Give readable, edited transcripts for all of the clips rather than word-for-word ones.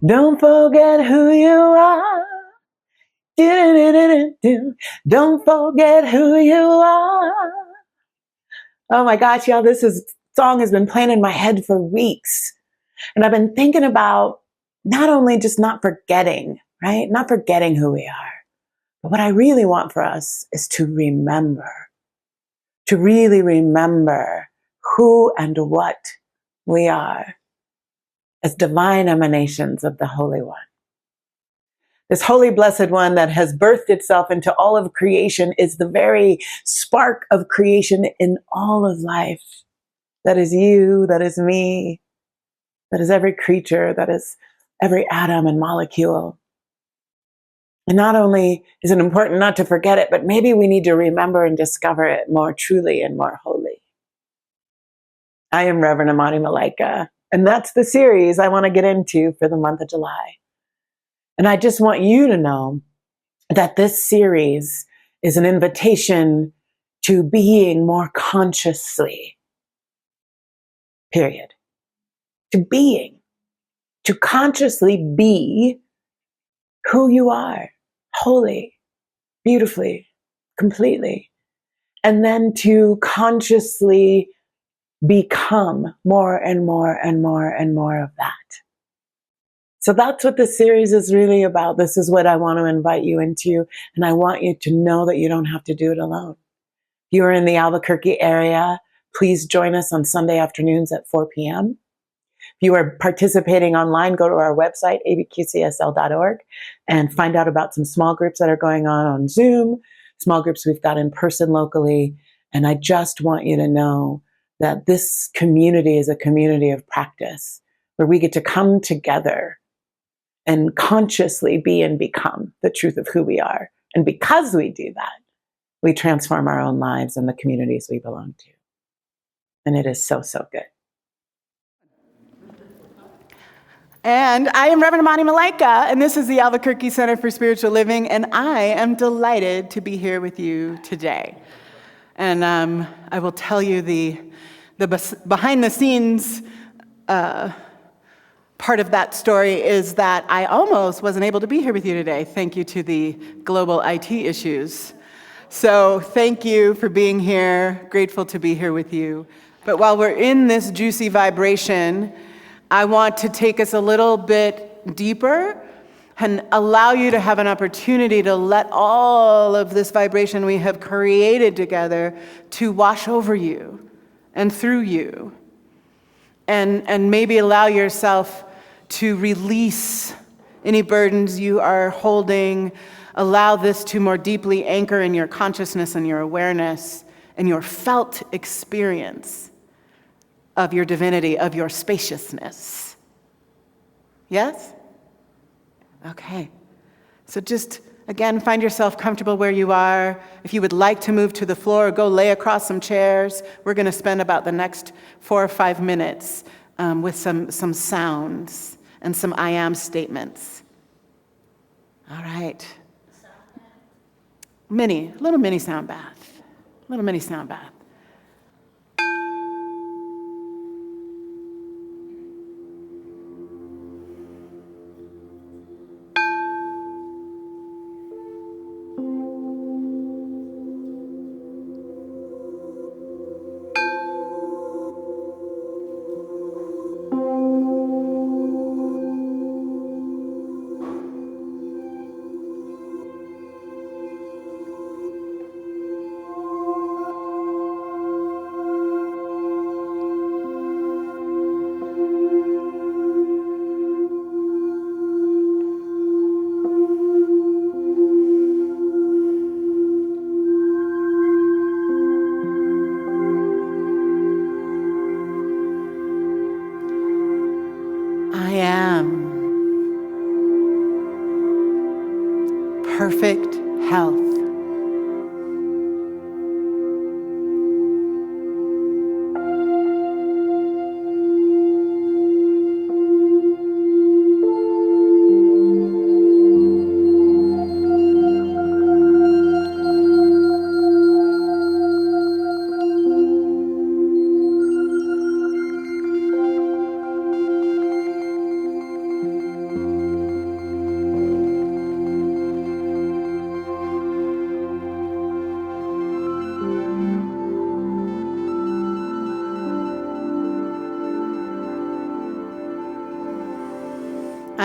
Don't forget who you are. Don't forget who you are. Oh my gosh, y'all, song has been playing in my head for weeks. And I've been thinking about not only just not forgetting, right? Not forgetting who we are. But what I really want for us is to remember, to really remember who and what we are as divine emanations of the Holy One. This holy, blessed one that has birthed itself into all of creation is the very spark of creation in all of life. That is you, that is me, that is every creature, that is every atom and molecule. And not only is it important not to forget it, but maybe we need to remember and discover it more truly and more wholly. I am Reverend Amani Malaika, and that's the series I want to get into for the month of July. And I just want you to know that this series is an invitation to being more consciously, period. To being, to consciously be who you are, wholly, beautifully, completely. And then to consciously become more and more and more and more of that. So that's what this series is really about. This is what I want to invite you into. And I want you to know that you don't have to do it alone. If you are in the Albuquerque area, please join us on Sunday afternoons at 4 p.m. If you are participating online, go to our website, abqcsl.org, and find out about some small groups that are going on Zoom, small groups we've got in person locally. And I just want you to know that this community is a community of practice where we get to come together and consciously be and become the truth of who we are. And because we do that, we transform our own lives and the communities we belong to. And it is so, so good. And I am Reverend Amani Malaika, and this is the Albuquerque Center for Spiritual Living, and I am delighted to be here with you today. And I will tell you the behind-the-scenes part of that story is that I almost wasn't able to be here with you today, thank you to the global IT issues. So thank you for being here, grateful to be here with you. But while we're in this juicy vibration, I want to take us a little bit deeper and allow you to have an opportunity to let all of this vibration we have created together to wash over you and through you. And maybe allow yourself to release any burdens you are holding. Allow this to more deeply anchor in your consciousness and your awareness and your felt experience of your divinity, of your spaciousness. Yes? Okay. So just, again, find yourself comfortable where you are. If you would like to move to the floor, go lay across some chairs. We're going to spend about the next 4 or 5 minutes with some sounds and some I am statements. All right. Little mini sound bath. Little mini sound bath. I am perfect health.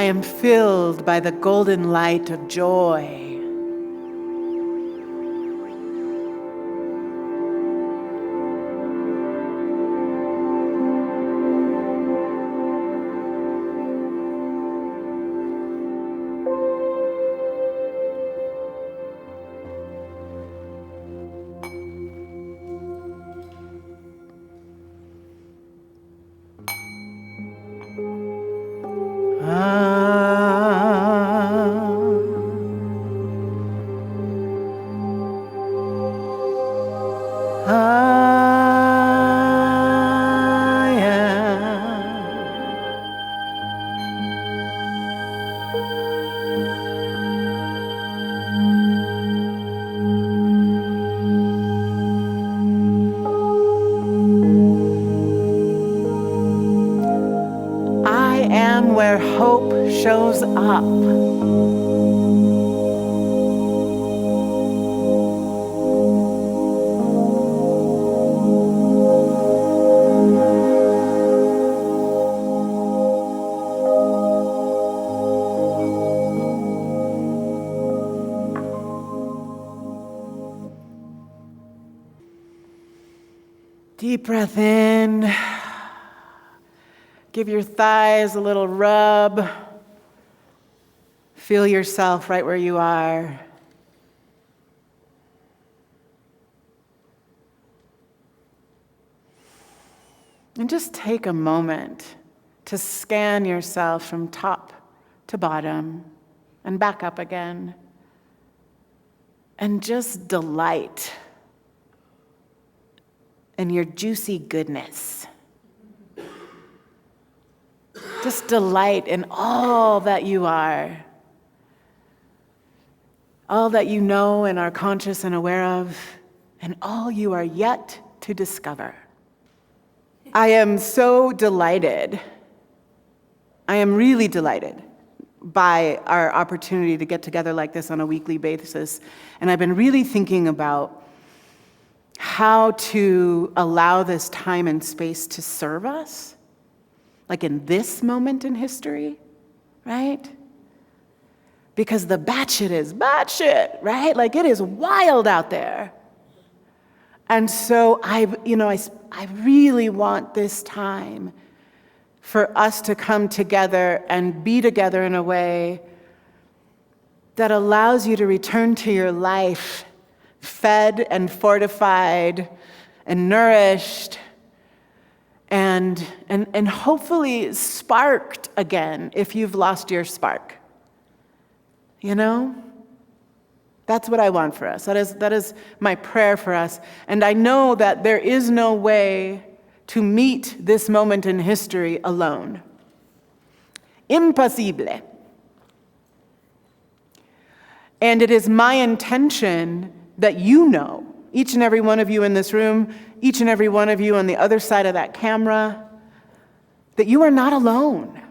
I am filled by the golden light of joy. I am where hope shows up. Deep breath in. Give your thighs a little rub. Feel yourself right where you are. And just take a moment to scan yourself from top to bottom and back up again. And just delight in your juicy goodness. Just delight in all that you are, all that you know and are conscious and aware of, and all you are yet to discover. I am so delighted. I am really delighted by our opportunity to get together like this on a weekly basis. And I've been really thinking about how to allow this time and space to serve us, like in this moment in history, right? Because the batshit is batshit, right? Like it is wild out there. And so I really want this time for us to come together and be together in a way that allows you to return to your life fed and fortified and nourished and hopefully sparked again if you've lost your spark. You know? That's what I want for us. That is my prayer for us. And I know that there is no way to meet this moment in history alone. Impossible. And it is my intention that you know, each and every one of you in this room, each and every one of you on the other side of that camera, that you are not alone.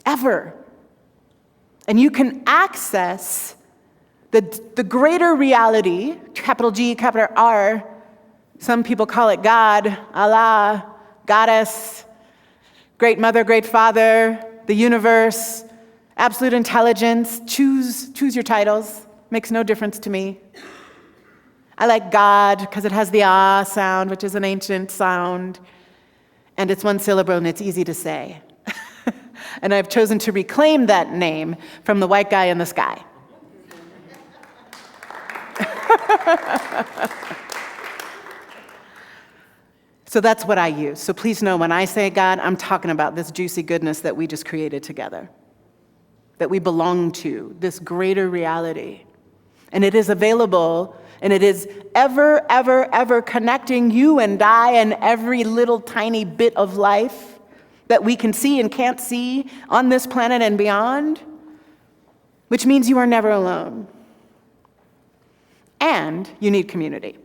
Ever. And you can access the greater reality, capital G, capital R, some people call it God, Allah, Goddess, Great Mother, Great Father, the universe, absolute intelligence. Choose your titles. Makes no difference to me. I like God because it has the ah sound, which is an ancient sound, and it's one syllable and it's easy to say. And I've chosen to reclaim that name from the white guy in the sky. So that's what I use. So please know when I say God, I'm talking about this juicy goodness that we just created together, that we belong to, this greater reality. And it is available, and it is ever, ever, ever connecting you and I and every little tiny bit of life that we can see and can't see on this planet and beyond, which means you are never alone. And you need community.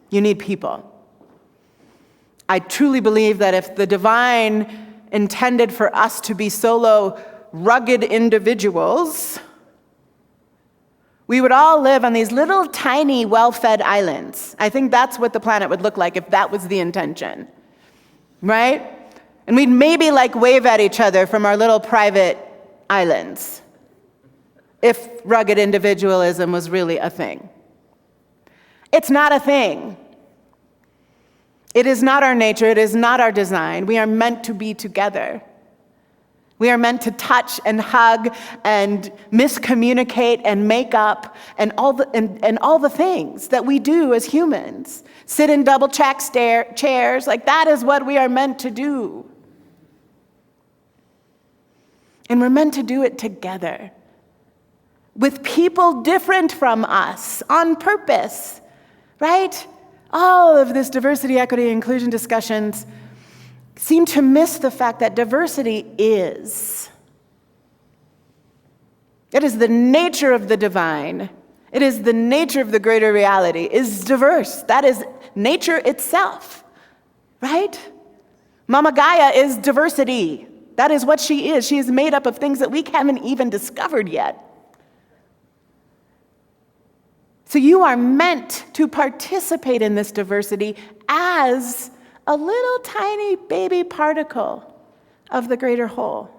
You need people. I truly believe that if the divine intended for us to be solo, rugged individuals, we would all live on these little tiny, well-fed islands. I think that's what the planet would look like if that was the intention, right? And we'd maybe like wave at each other from our little private islands if rugged individualism was really a thing. It's not a thing. It is not our nature. It is not our design. We are meant to be together. We are meant to touch and hug and miscommunicate and make up and all the things that we do as humans. Sit in double check chairs, like that is what we are meant to do. And we're meant to do it together with people different from us on purpose, right? All of this diversity, equity, inclusion discussions seem to miss the fact that diversity is. It is the nature of the divine. It is the nature of the greater reality, is diverse. That is nature itself, right? Mama Gaia is diversity. That is what she is. She is made up of things that we haven't even discovered yet. So you are meant to participate in this diversity as a little tiny baby particle of the greater whole.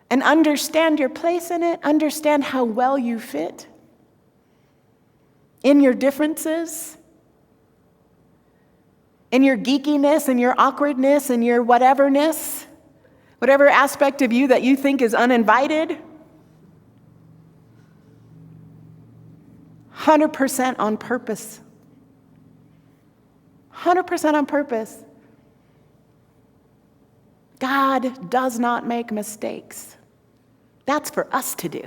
And understand your place in it, understand how well you fit in your differences, in your geekiness, in your awkwardness, in your whateverness, whatever aspect of you that you think is uninvited. 100% on purpose. 100% on purpose. God does not make mistakes. That's for us to do.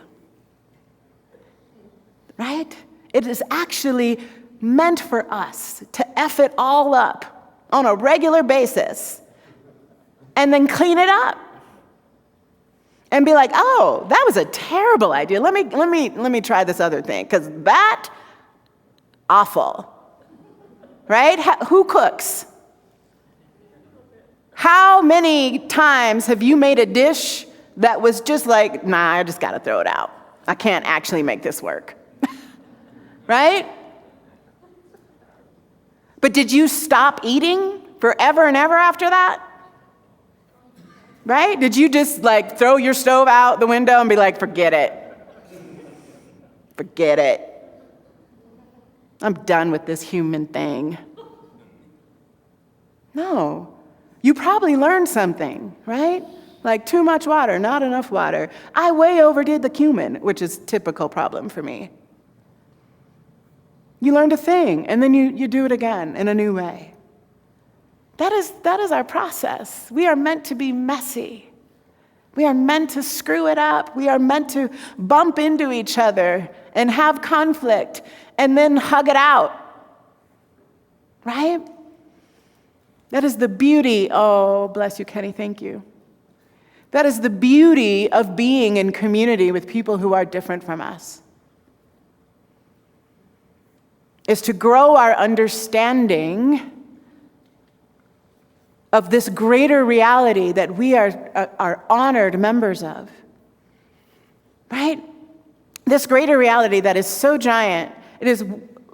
Right? It is actually meant for us to F it all up on a regular basis and then clean it up. And be like, oh, that was a terrible idea. Let me try this other thing, because that, awful. Right? Who cooks? How many times have you made a dish that was just like, nah, I just gotta throw it out. I can't actually make this work. Right? But did you stop eating forever and ever after that? Right? Did you just like throw your stove out the window and be like, forget it. Forget it. I'm done with this human thing. No. You probably learned something, right? Like too much water, not enough water. I way overdid the cumin, which is a typical problem for me. You learned a thing, and then you do it again in a new way. That is our process. We are meant to be messy. We are meant to screw it up. We are meant to bump into each other and have conflict and then hug it out. Right? That is the beauty. Oh, bless you, Kenny. Thank you. That is the beauty of being in community with people who are different from us. Is to grow our understanding of this greater reality that we are honored members of, right? This greater reality that is so giant, it is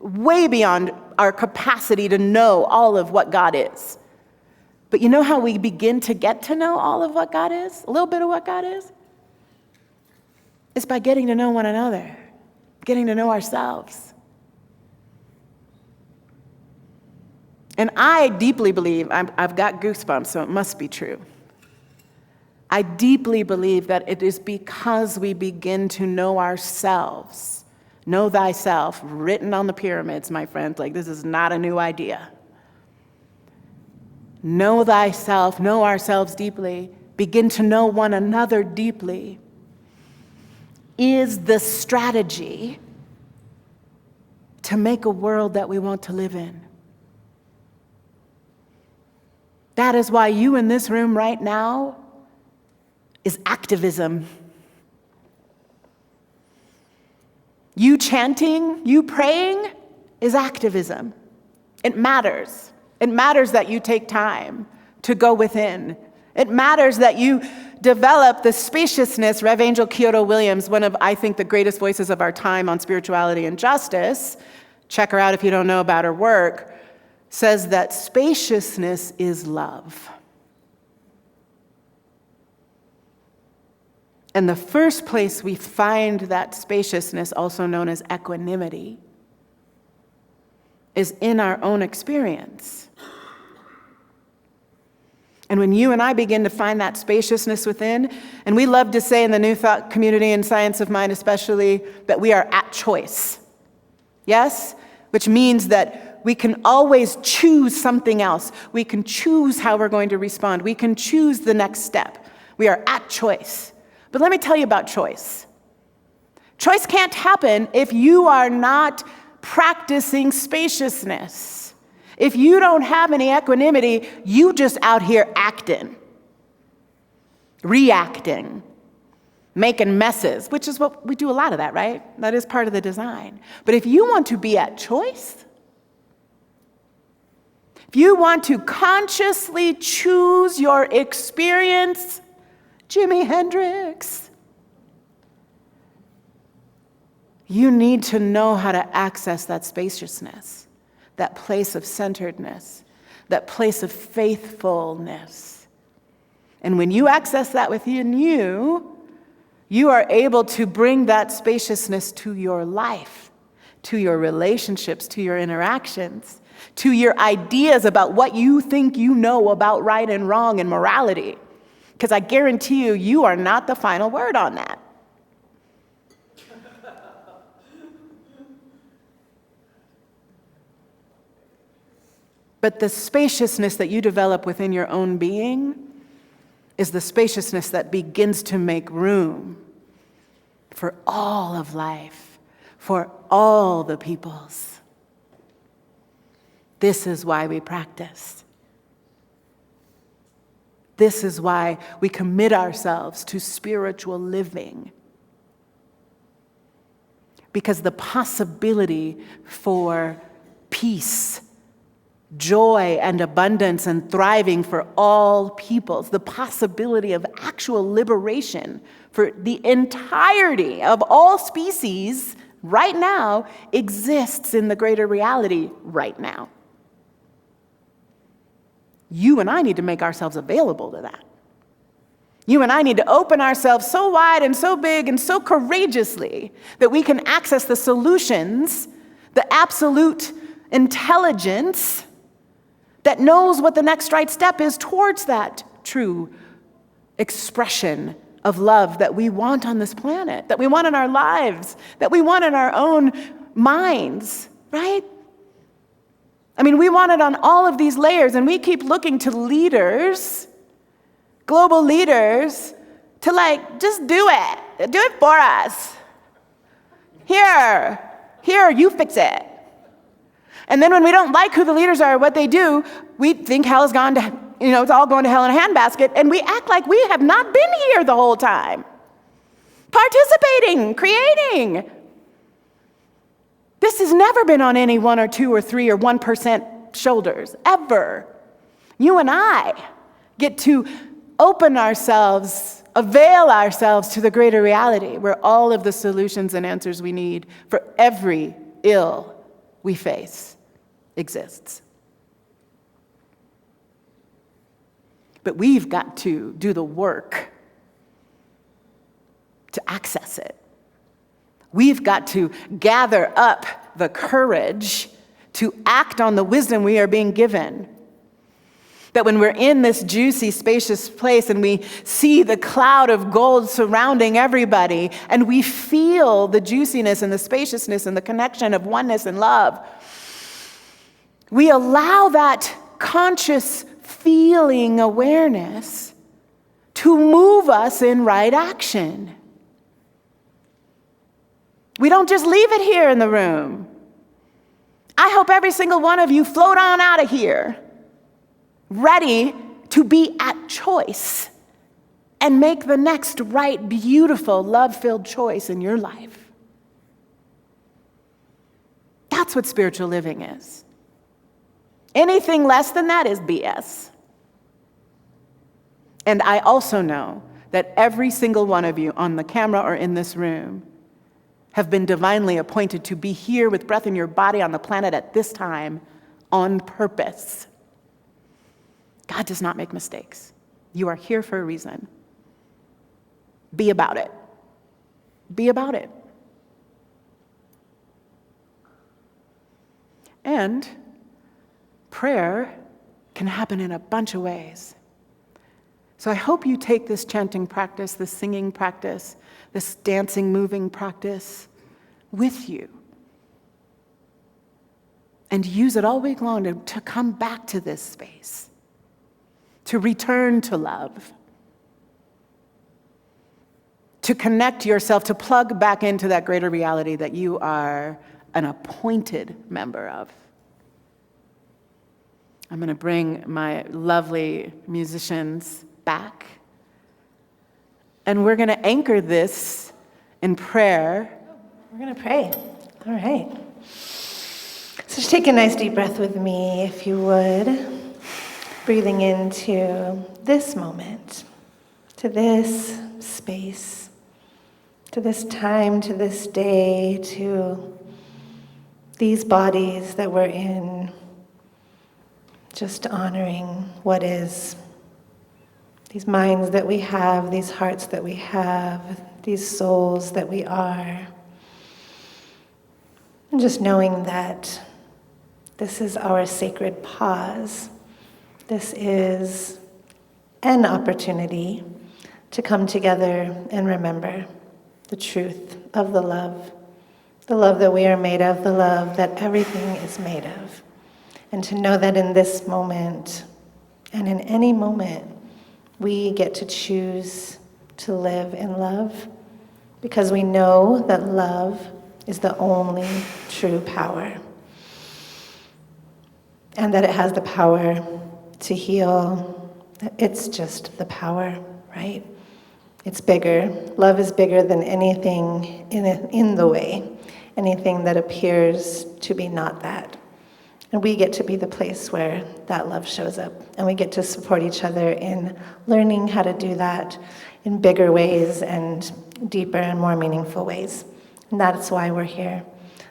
way beyond our capacity to know all of what God is. But you know how we begin to get to know all of what God is? A little bit of what God is? It's by getting to know one another, getting to know ourselves. And I deeply believe, I've got goosebumps, so it must be true. I deeply believe that it is because we begin to know ourselves. Know thyself, written on the pyramids, my friends. Like, this is not a new idea. Know thyself, know ourselves deeply, begin to know one another deeply, is the strategy to make a world that we want to live in. That is why you in this room right now is activism. You chanting, you praying is activism. It matters. It matters that you take time to go within. It matters that you develop the spaciousness. Rev. Angel Kyoto Williams, one of, I think, the greatest voices of our time on spirituality and justice, check her out if you don't know about her work, says that spaciousness is love. And the first place we find that spaciousness, also known as equanimity, is in our own experience. And when you and I begin to find that spaciousness within, and we love to say in the New Thought community and Science of Mind especially, that we are at choice. Yes? Which means that we can always choose something else. We can choose how we're going to respond. We can choose the next step. We are at choice. But let me tell you about choice. Choice can't happen if you are not practicing spaciousness. If you don't have any equanimity, you just out here acting, reacting, making messes, which is what we do a lot of that, right? That is part of the design. But if you want to be at choice, if you want to consciously choose your experience, Jimi Hendrix, you need to know how to access that spaciousness, that place of centeredness, that place of faithfulness. And when you access that within you, you are able to bring that spaciousness to your life, to your relationships, to your interactions, to your ideas about what you think you know about right and wrong and morality. Because I guarantee you, you are not the final word on that. But the spaciousness that you develop within your own being is the spaciousness that begins to make room for all of life, for all the peoples. This is why we practice. This is why we commit ourselves to spiritual living. Because the possibility for peace, joy, and abundance and thriving for all peoples, the possibility of actual liberation for the entirety of all species right now exists in the greater reality right now. You and I need to make ourselves available to that. You and I need to open ourselves so wide and so big and so courageously that we can access the solutions, the absolute intelligence that knows what the next right step is towards that true expression of love that we want on this planet, that we want in our lives, that we want in our own minds, right? I mean, we want it on all of these layers, and we keep looking to leaders, global leaders, to just do it for us. Here, you fix it. And then when we don't like who the leaders are or what they do, we think hell has gone to, it's all going to hell in a handbasket, and we act like we have not been here the whole time. Participating, creating. This has never been on any 1 or 2 or 3 or 1% shoulders, ever. You and I get to open ourselves, avail ourselves to the greater reality where all of the solutions and answers we need for every ill we face exists. But we've got to do the work to access it. We've got to gather up the courage to act on the wisdom we are being given. That when we're in this juicy, spacious place and we see the cloud of gold surrounding everybody and we feel the juiciness and the spaciousness and the connection of oneness and love, we allow that conscious feeling awareness to move us in right action. We don't just leave it here in the room. I hope every single one of you float on out of here, ready to be at choice and make the next right, beautiful, love-filled choice in your life. That's what spiritual living is. Anything less than that is BS. And I also know that every single one of you on the camera or in this room have been divinely appointed to be here with breath in your body on the planet at this time on purpose. God does not make mistakes. You are here for a reason. Be about it. Be about it. And prayer can happen in a bunch of ways. So I hope you take this chanting practice, this singing practice, this dancing, moving practice with you. And use it all week long to come back to this space, to return to love, to connect yourself, to plug back into that greater reality that you are an appointed member of. I'm going to bring my lovely musicians back, and we're going to anchor this in prayer. We're going to pray. All right. So just take a nice deep breath with me, if you would. Breathing into this moment, to this space, to this time, to this day, to these bodies that we're in, just honoring what is, these minds that we have, these hearts that we have, these souls that we are. And just knowing that this is our sacred pause. This is an opportunity to come together and remember the truth of the love that we are made of, the love that everything is made of. And to know that in this moment, and in any moment, we get to choose to live in love, because we know that love is the only true power. And that it has the power to heal. It's just the power, right? It's bigger. Love is bigger than anything in the way, anything that appears to be not that. And we get to be the place where that love shows up. And we get to support each other in learning how to do that in bigger ways and deeper and more meaningful ways. And that's why we're here.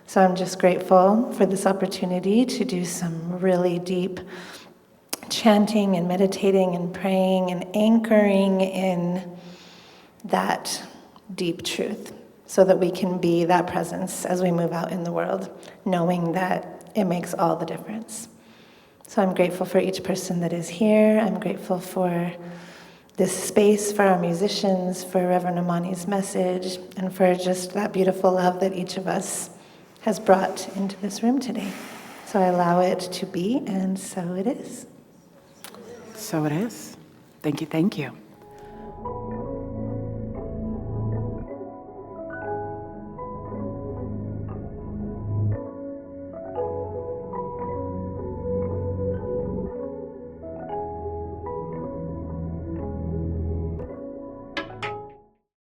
So I'm just grateful for this opportunity to do some really deep chanting and meditating and praying and anchoring in that deep truth, so that we can be that presence as we move out in the world, knowing that it makes all the difference. So I'm grateful for each person that is here. I'm grateful for this space, for our musicians, for Reverend Amani's message, and for just that beautiful love that each of us has brought into this room today. So I allow it to be, and so it is. So it is. Thank you, thank you.